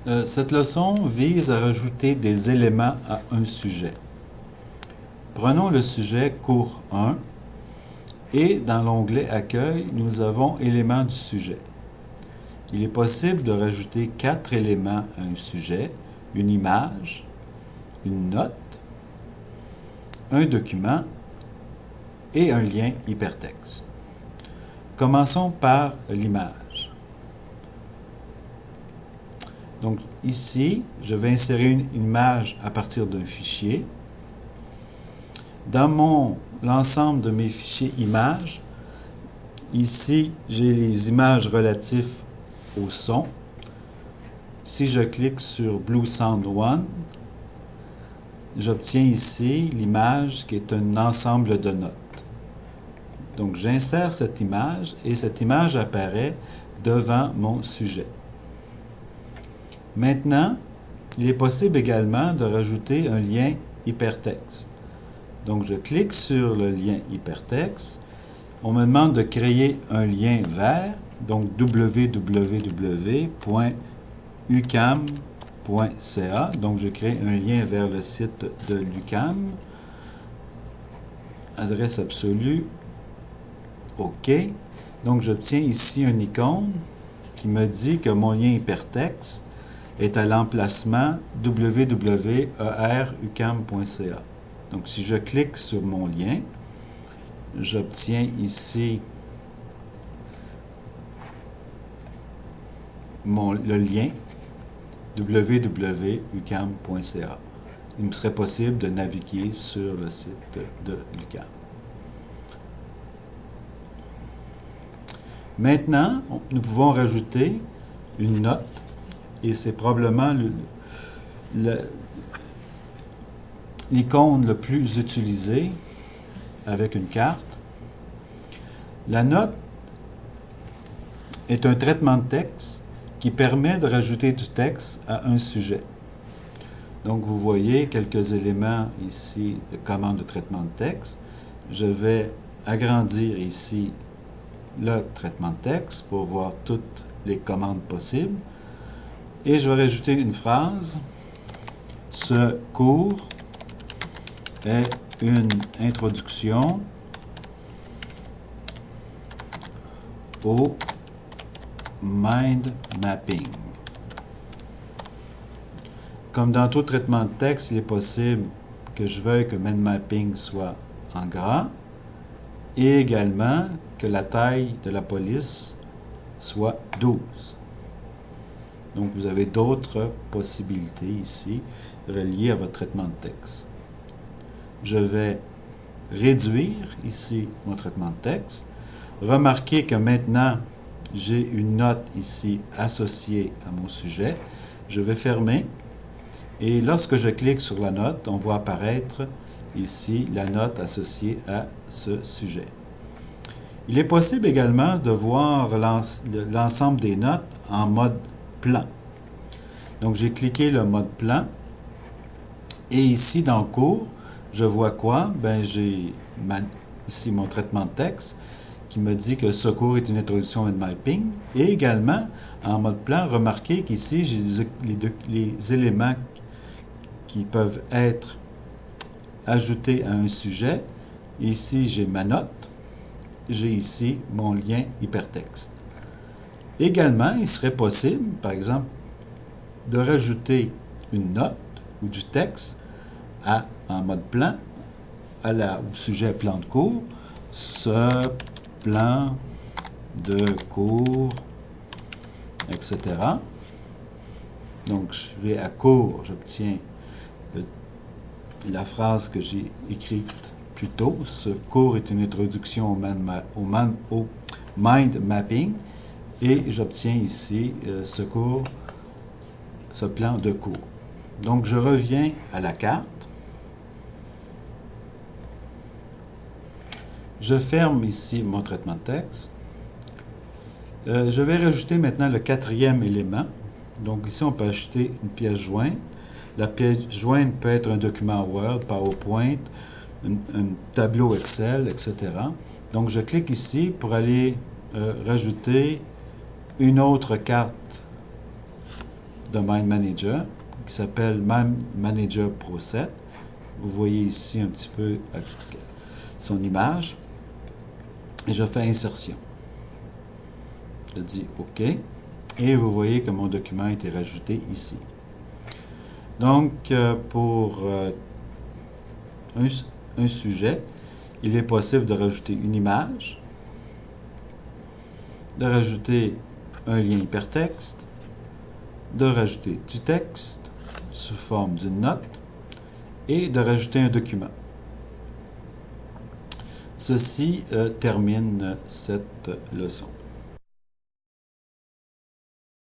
Cette leçon vise à rajouter des éléments à un sujet. Prenons le sujet cours 1 et dans l'onglet Accueil, nous avons éléments du sujet. Il est possible de rajouter 4 éléments à un sujet, une image, une note, un document et un lien hypertexte. Commençons par l'image. Donc ici, je vais insérer une image à partir d'un fichier. Dans l'ensemble de mes fichiers images, ici, j'ai les images relatives au son. Si je clique sur Blue Sound One, j'obtiens ici l'image qui est un ensemble de notes. Donc j'insère cette image et cette image apparaît devant mon sujet. Maintenant, il est possible également de rajouter un lien hypertexte. Donc je clique sur le lien hypertexte. On me demande de créer un lien vers, donc www.ucam.ca. Donc je crée un lien vers le site de l'UQAM. Adresse absolue. OK. Donc j'obtiens ici une icône qui me dit que mon lien hypertexte est à l'emplacement www.ucam.ca. Donc si je clique sur mon lien, j'obtiens ici le lien www.ucam.ca. Il me serait possible de naviguer sur le site de l'UQAM. Maintenant, nous pouvons rajouter une note et c'est probablement l'icône le plus utilisée avec une carte. La note est un traitement de texte qui permet de rajouter du texte à un sujet. Donc vous voyez quelques éléments ici de commande de traitement de texte. Je vais agrandir ici le traitement de texte pour voir toutes les commandes possibles. Et je vais rajouter une phrase. Ce cours est une introduction au mind mapping. Comme dans tout traitement de texte, il est possible que je veuille que mind mapping soit en gras et également que la taille de la police soit 12. Donc vous avez d'autres possibilités ici reliées à votre traitement de texte. Je vais réduire ici mon traitement de texte. Remarquez que maintenant j'ai une note ici associée à mon sujet. Je vais fermer et lorsque je clique sur la note, on voit apparaître ici la note associée à ce sujet. Il est possible également de voir l'ensemble des notes en mode plan. Donc j'ai cliqué le mode plan et ici dans cours, je vois quoi? Ben, j'ai ici mon traitement de texte qui me dit que ce cours est une introduction au mind mapping et également en mode plan, remarquez qu'ici j'ai les éléments qui peuvent être ajoutés à un sujet. Ici j'ai ma note, j'ai ici mon lien hypertexte. Également, il serait possible, par exemple, de rajouter une note ou du texte en mode plan au sujet plan de cours. Ce plan de cours, etc. Donc, je vais à cours, j'obtiens la phrase que j'ai écrite plus tôt. Ce cours est une introduction au mind mapping. Et j'obtiens ici ce plan de cours. Donc je reviens à la carte. Je ferme ici mon traitement de texte. Je vais rajouter maintenant le quatrième élément. Donc ici on peut ajouter une pièce jointe. La pièce jointe peut être un document Word, PowerPoint, un tableau Excel, etc. Donc je clique ici pour aller rajouter une autre carte de Mind Manager qui s'appelle Mind Manager Pro 7. Vous voyez ici un petit peu son image. Et je fais insertion. Je dis OK. Et vous voyez que mon document a été rajouté ici. Donc, pour un sujet, il est possible de rajouter une image, de rajouter un lien hypertexte, de rajouter du texte sous forme d'une note et de rajouter un document. Ceci termine cette leçon.